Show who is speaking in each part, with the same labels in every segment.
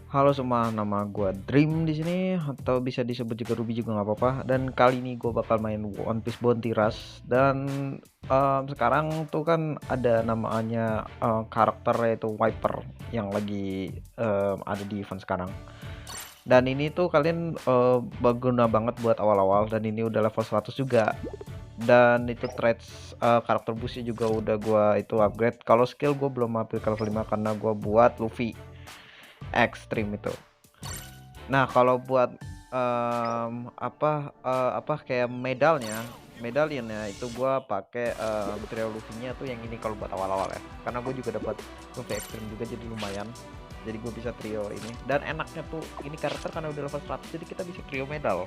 Speaker 1: Halo semua, nama gua Dream di sini atau bisa disebut juga Ruby juga nggak apa-apa. Dan kali ini gue bakal main One Piece Bounty Rush dan sekarang tuh kan ada namanya karakter yaitu Viper yang lagi ada di event sekarang. Dan ini tuh kalian berguna banget buat awal-awal dan ini udah level 100 juga. Dan itu traits karakter busnya juga udah gua itu upgrade. Kalau skill gue belum upgrade ke level 5 karena gua buat Luffy Extreme itu. Nah, kalau buat apa kayak medalionnya itu gua pakai trio Luffy-nya tuh yang ini kalau buat awal-awal ya. Karena gue juga dapat Luffy Extreme juga jadi lumayan. Jadi gue bisa trio ini dan enaknya tuh ini karakter karena udah level 100 jadi kita bisa trio medal.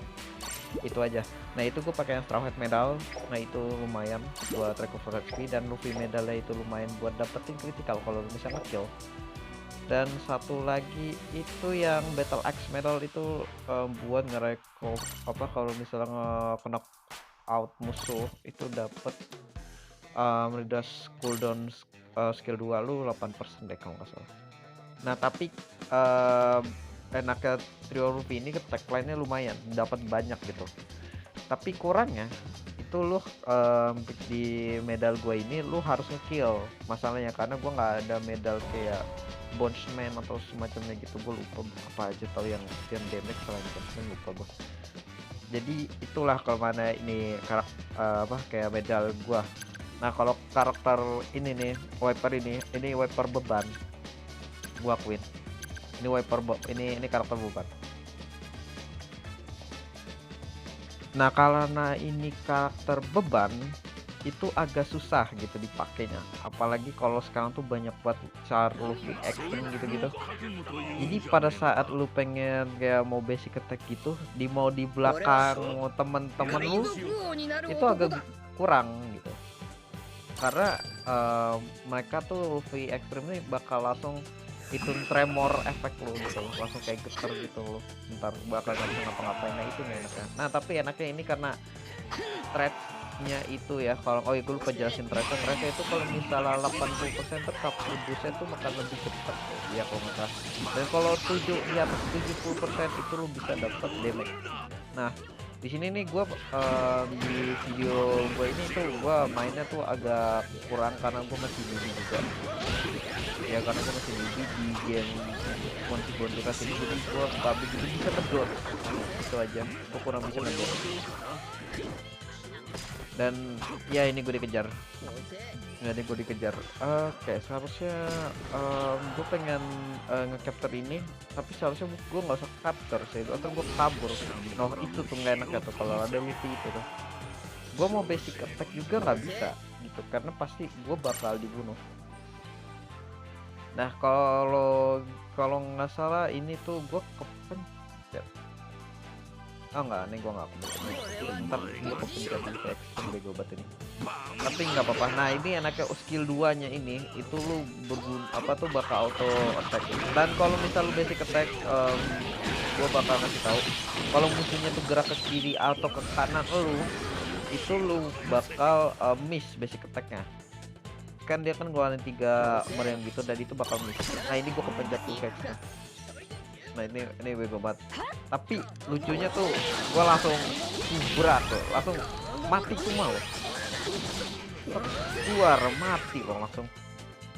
Speaker 1: Itu aja. Nah, itu gue pakai yang Straw Hat Medal. Nah, itu lumayan buat recover HP dan Luffy medalnya itu lumayan buat dapetin critical kalau misalnya kill. Dan satu lagi itu yang Battle Axe Medal itu buat nge-recover apa kalau misalnya kena out musuh itu dapat reduce cooldown skill 2 lu 8% deh kalau nggak salah. Nah, tapi enaknya trio Ruby ini tagline-nya lumayan dapat banyak gitu. Tapi kurangnya itu lu di medal gue ini lu harus nge-kill masalahnya karena gue nggak ada medal kayak Bondsman atau semacamnya gitu. Gue lupa apa aja tahu yang damage selain Bondsman lupa gue. Jadi itulah kalau mana ini karakter apa kayak medal gue. Nah, kalau karakter ini nih Wiper ini Wiper beban gue akuin ini ini karakter beban. Nah, karena ini karakter beban itu agak susah gitu dipakainya. Apalagi kalau sekarang tuh banyak buat cara Luffy extreme gitu-gitu. Jadi pada saat lu pengen kayak mau basic attack gitu, mau di belakang temen-temen lu itu agak kurang gitu. Karena mereka tuh Luffy extreme ini bakal langsung itu tremor efek lo gitu, langsung kayak getar gitu lo, ntar bakal nggak bisa ngapa-ngapain. Nah, itu nggak enaknya. Nah, tapi enaknya ini karena threads-nya itu ya, kalau oh ya gue lupa jelasin threads-nya itu kalau misalnya 80% tetap boost-nya tuh bakal lebih cepat ya kalau nggak salah. Dan kalau 7 di atas 70% itu lo bisa dapat damage. Nah, di sini nih gue di video gue ini tuh gue mainnya tuh agak kurang karena gue masih newbie juga ya, karena gue masih newbie di game Monty Bonduras ini, jadi gue nggak begitu bisa ngedot. Itu aja, gue kurang bisa ngedot. Dan ya ini gue dikejar. Jadi gue dikejar. Oke, seharusnya gue pengen nge-capture ini, tapi seharusnya gue nggak usah capture sih, atau gue kabur. Nah, itu tuh nggak enak ya tuh kalau ada Luffy itu tuh. Gue mau basic attack juga nggak bisa gitu, karena pasti gue bakal dibunuh. Nah, kalau nggak salah ini tuh gue kepencet. Oh enggak, ini gue nggak kepencet. Ntar gue kepencet nanti extreme bego banget ini. Tapi nggak apa-apa. Nah, ini enaknya skill 2 nya ini itu lu berguna apa tuh bakal auto attack. Dan kalau misal lu basic attack gue bakal ngasih tahu kalau musuhnya tuh gerak ke kiri atau ke kanan itu lu bakal miss basic attacknya. Kan dia kan ngeluarin 3 meriam gitu dan itu bakal miss. Nah, ini gue kepencet tuh guys. Nah, ini bego banget. Tapi lucunya tuh gue langsung berat tuh, langsung mati semua loh. Keluar mati loh langsung.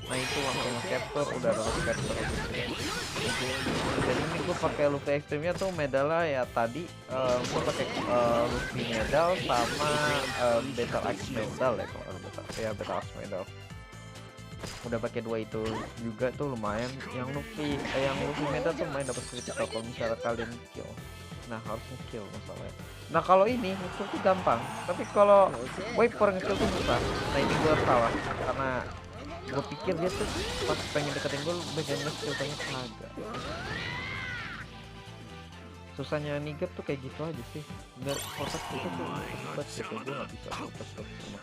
Speaker 1: Nah, itu langsung capture, udah langsung capture gitu. Dan ini gue pakai Luffy Extreme nya tuh medalnya ya tadi gue pakai Luffy medal sama Battle Axe medal ya kalau Battle Axe medal. Udah pakai 2 itu juga tuh lumayan. Yang Luffy medal tuh lumayan dapat critical kalau misalnya kalian kill. Nah, harus nge-kill masalahnya. Nah, kalau ini itu tuh gampang, tapi kalau Wiper nge-kill tuh susah. Nah, ini gue salah karena gue pikir dia tuh pas pengen deketin gue bagian nge-kill ternyata kagak. Susahnya nigep tuh kayak gitu aja sih. Nggak perfect itu tuh ribet gitu, gue nggak bisa perfect semua.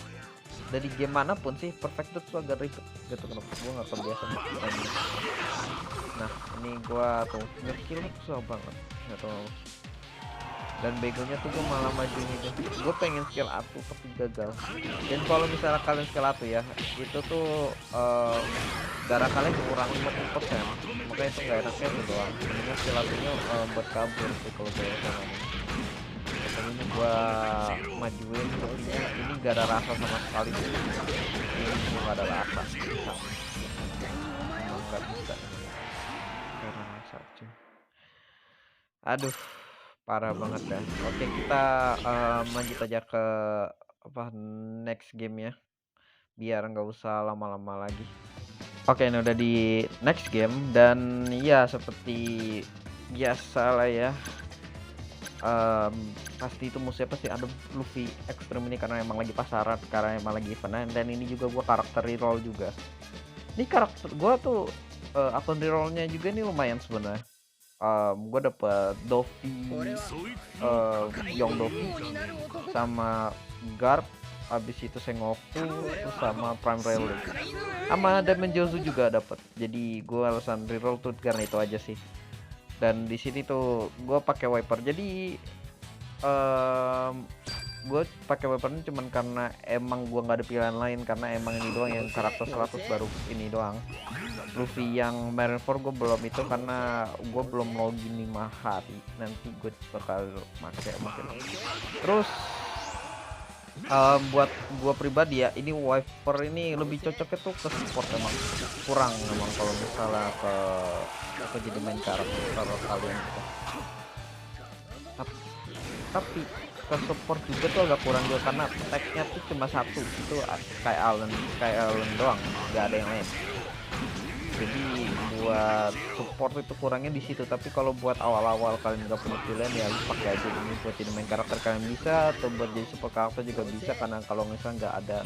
Speaker 1: Dari game manapun sih perfect tuh agak ribet gitu, kenapa gue nggak terbiasa main. Nah, ini gue tuh nge-kill susah banget, nggak tahu. Dan begonya tuh gue malah maju gitu. Gue pengen skill atu tapi gagal. Dan kalau misalnya kalian skill atu ya, itu tuh darah kalian kurang 50%. Makanya itu nggak enaknya itu doang. Mendingan skill atunya buat kabur sih kalau gue sama ini. Dan ini gua majuin tapi ini gak ada rasa sama sekali tuh. Ini gak ada rasa. Emang gak bisa. Gak ada rasa cuy. Aduh, parah banget dah. Oke, kita lanjut aja ke apa next game ya, biar nggak usah lama-lama lagi. Oke, ini udah di next game dan ya seperti biasa lah ya. Pasti itu musuhnya pasti ada Luffy Extreme ini karena emang lagi pasaran, karena emang lagi event, dan ini juga gua karakter reroll juga. Ini karakter gua tuh akun rerollnya juga nih lumayan sebenarnya. Gue dapet Doffy, Young Doffy, sama Garp, habis itu Sengoku, terus sama Prime Railway, sama Diamond Jozu juga dapet. Jadi gue alasan reroll tuh karena itu aja sih. Dan di sini tuh gue pakai wiper. Jadi gue pakai wipernya cuman karena emang gue nggak ada pilihan lain, karena emang ini doang yang karakter 100 baru ini doang. Luffy yang Marineford gue belum itu karena gue belum login 5 hari, nanti gue bakal pakai mungkin. Terus buat gue pribadi ya, ini wiper ini lebih cocoknya tuh ke support, emang kurang emang kalau misalnya ke jadi main karakter kalau kalian gitu. Tapi ke support juga tuh agak kurang juga karena tag-nya tuh cuma satu, itu Sky Island doang, nggak ada yang lain. Jadi buat support itu kurangnya di situ. Tapi kalau buat awal-awal kalian nggak punya pilihan ya lu pakai aja ini buat jadi main karakter kalian bisa, atau buat jadi support karakter juga bisa, karena kalau misalnya nggak ada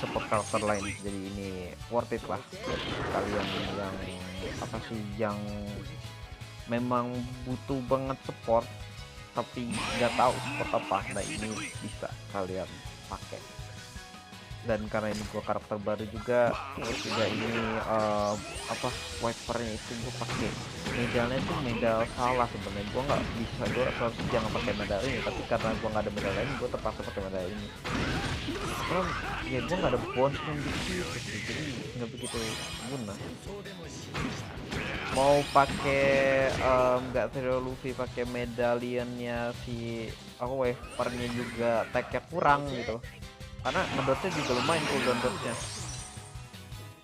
Speaker 1: support karakter lain. Jadi ini worth it lah buat kalian yang apa sih, yang memang butuh banget support tapi nggak tahu support apa. Nah ini bisa kalian pakai. Dan karena ini gua karakter baru juga, terus juga ini apa wipernya itu gua pakai medalnya itu medal salah sebenarnya. Gua nggak bisa, gua harusnya jangan pakai medal ini, tapi karena gua nggak ada medal lain gua terpaksa pakai medal ini. Karena ya gua nggak ada bonus gitu, jadi nggak begitu guna. Mau pakai nggak Zero Luffy pakai medalionnya si aku wipernya juga tagnya kurang gitu, karena ngedotnya juga lumayan cooldown dotnya.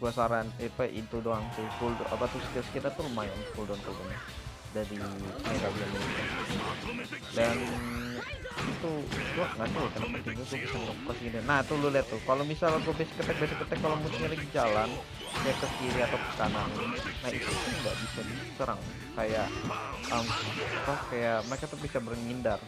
Speaker 1: Gua saran itu doang sih, cooldown apa tuh skills kita tuh lumayan cooldownnya dari medallion ini. Dan itu gua nggak tahu kenapa juga gua bisa ngepas gini. Nah tuh lu lihat tuh, kalau misalnya gua basic attack kalau musuhnya lagi jalan dia ke kiri atau ke kanan, nah itu tuh nggak bisa diserang kayak kayak mereka tuh bisa berngindar,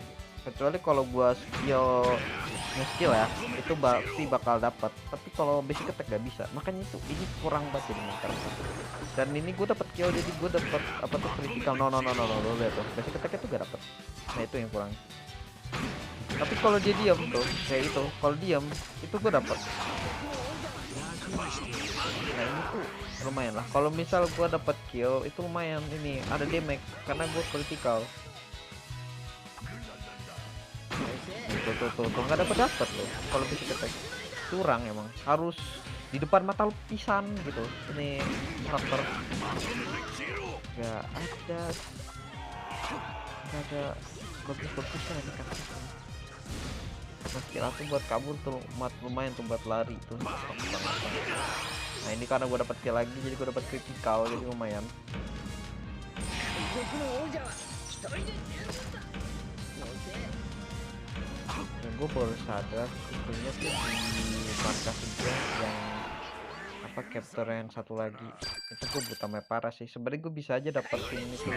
Speaker 1: kecuali kalau gua skill ya itu pasti bakal dapat. Tapi kalau basic attack gak bisa, makanya itu ini kurang banget jadi karakter. Dan ini gue dapat kill, jadi gue dapat apa tuh critical. No lihat tuh basic attack itu gak dapat. Nah itu yang kurang. Tapi kalau dia diam tuh kayak itu, kalau diam itu gue dapat. Nah ini tuh lumayan lah, kalau misal gue dapat kill itu lumayan, ini ada damage karena gue critical. Tuh nggak dapat tuh kalau bisa ketek, curang emang, harus di depan mata lu pisan gitu. Ini karakter nggak ada bagus-bagusnya ini karakter. Nah skill aku buat kabur tuh lumayan tuh, buat lari tuh. Nah ini karena gue dapat kill lagi, jadi gue dapat critical, jadi lumayan. Dan gue baru sadar sebetulnya tuh di markas juga yang apa capture yang satu lagi itu gue buta map parah sih. Sebenarnya gue bisa aja dapetin itu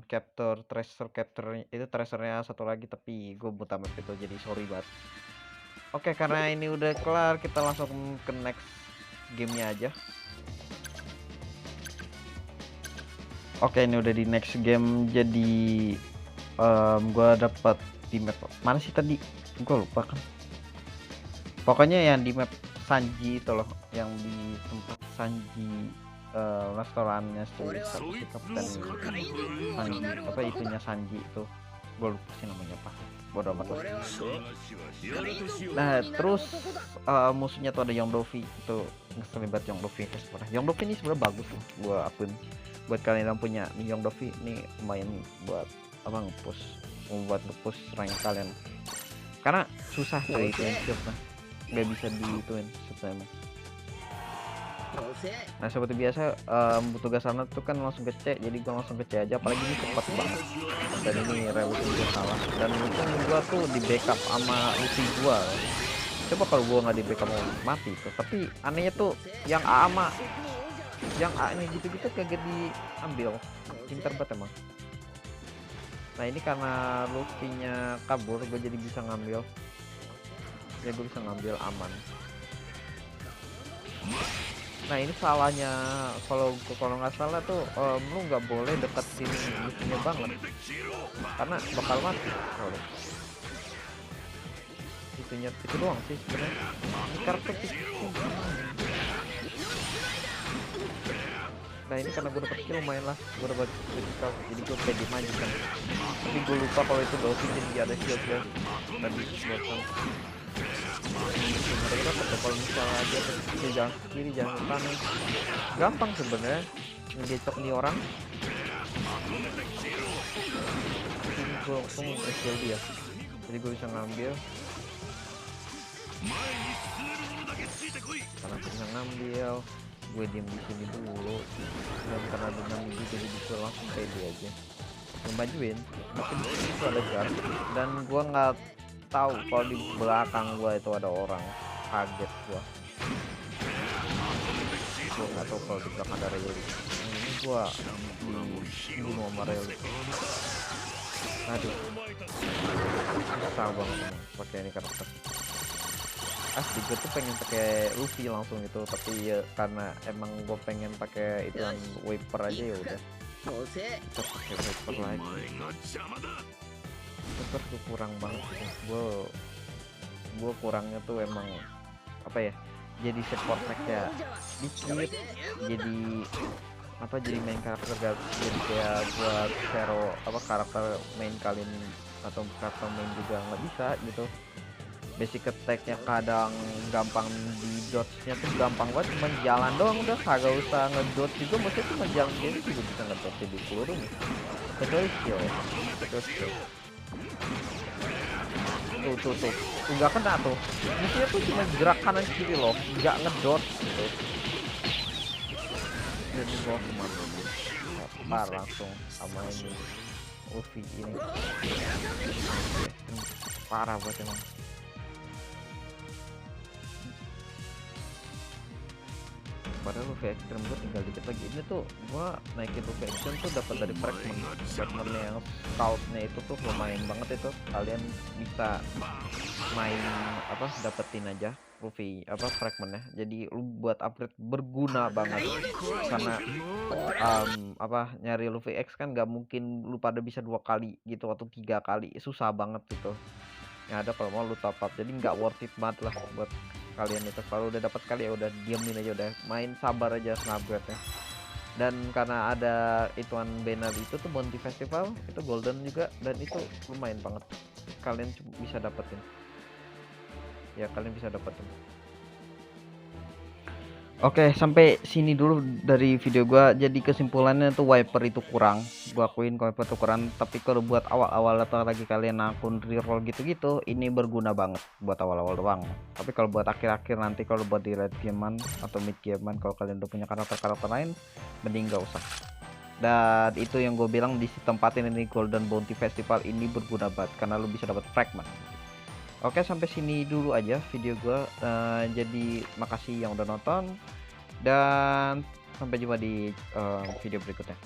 Speaker 1: capture itu tracernya satu lagi, tapi gue buta map itu, jadi sorry banget. Oke, karena ini udah kelar kita langsung ke next gamenya aja. Oke, ini udah di next game. Jadi gue dapat di map mana sih tadi, gue lupa kan. Pokoknya yang di map Sanji itu loh, yang di tempat Sanji restorannya si Kapten Sanji, apa itunya Sanji itu, gue lupa sih namanya apa, bodoh amat lah. Nah terus musuhnya tuh ada Yongdofi, itu ngeselin banget Yongdofi. Yongdofi ini sebenarnya bagus loh, gue akuin. Buat kalian yang punya nih Yongdofi ini lumayan buat apa, ngepush, membuat ngepush rank kalian, karena susah coy itu shieldnya, nggak bisa diituin sebenarnya. Nah seperti biasa tugas sana tuh kan langsung ke C, jadi gua langsung ke C aja, apalagi ini cepat banget. Dan ini revolusi gua salah, dan untung gua tuh di backup sama ulti gua. Coba kalau gua nggak di backup mau mati tuh. Tapi anehnya tuh yang A sama yang A ini gitu-gitu kagak diambil, pinter banget emang. Nah ini karena Luffy-nya kabur, gue jadi bisa ngambil, ya gue bisa ngambil aman. Nah ini salahnya, kalau nggak salah tuh lu nggak boleh deketin musuhnya banget, karena bakal mati. Itunya itu doang sih sebenarnya. Ini karakter nah ini karena gue dapet kill lumayan lah, gue dapet critical, jadi gue pede maju kan. Tapi gue lupa kalau itu Dolphin, jadi dia ada shield ya tadi buatan. Mereka kalau misalnya aja ke jangan ke kiri jangan ke kanan, gampang sebenarnya ngegecok nih orang. Ini gue langsung shield dia, jadi gue bisa ngambil, karena gue bisa ngambil, gue diem di sini dulu, dan karena dinamik juga jadi gue langsung pede aja memajuin. Tapi di sini tuh ada guard, dan gue nggak tahu kalau di belakang gue itu ada orang, kaget gue nggak tahu kalau di belakang ada Rayleigh. Ini gue dibunuh sama Rayleigh. Aduh, susah banget pakai ini karakter. Asli gue tuh pengen pakai Luffy langsung itu, tapi ya karena emang gue pengen pakai itu yang Wiper aja, ya udah kita pakai Wiper lagi. Wiper tuh kurang banget, gue kurangnya tuh emang apa ya, jadi support pack-nya dikit, jadi apa, jadi main karakter gak, jadi kayak buat hero apa karakter main kalian atau karakter main juga nggak bisa gitu. Basic attack-nya kadang gampang di dodge-nya tuh gampang banget, cuma jalan doang udah, kagak usah ngedot juga, maksudnya cuma jalan jadi juga bisa ngedot di peluru nih, kecuali skill ya, kecuali skill. Tuh nggak kena tuh, musuhnya tuh cuma gerak kanan kiri loh, nggak ngedot gitu. Jadi gua kemana langsung sama ini Luffy ini parah banget emang. Padahal Luffy Extreme gue tinggal dikit lagi. Ini tuh gua naikin Luffy Extreme tuh dapat dari fragment yang scoutnya itu tuh lumayan banget itu. Kalian bisa main apa, dapetin aja Luffy apa fragmentnya. Jadi lu buat upgrade berguna banget, karena apa, nyari Luffy X kan nggak mungkin lu pada bisa 2 kali gitu atau 3 kali, susah banget gitu. Yang ada kalau mau lu top up, jadi nggak worth it banget lah buat kalian itu. Kalau udah dapat kali ya udah diemin aja, udah main sabar aja upgrade nya. Dan karena ada ituan banner itu tuh bounty festival itu golden juga, dan itu lumayan banget kalian bisa dapetin ya, kalian bisa dapetin. Oke, sampai sini dulu dari video gua. Jadi kesimpulannya tuh Wiper itu kurang, gua akuin Wiper itu kurang. Tapi kalau buat awal-awal atau lagi kalian akun reroll gitu-gitu, ini berguna banget buat awal-awal doang. Tapi kalau buat akhir-akhir nanti, kalau buat di late gamean atau mid gamean, kalau kalian udah punya karakter-karakter lain, mending gak usah. Dan itu yang gue bilang, di tempatin ini Golden Bounty Festival ini berguna banget karena lu bisa dapat fragment. Oke, sampai sini dulu aja video gue. Jadi makasih yang udah nonton, dan sampai jumpa di video berikutnya.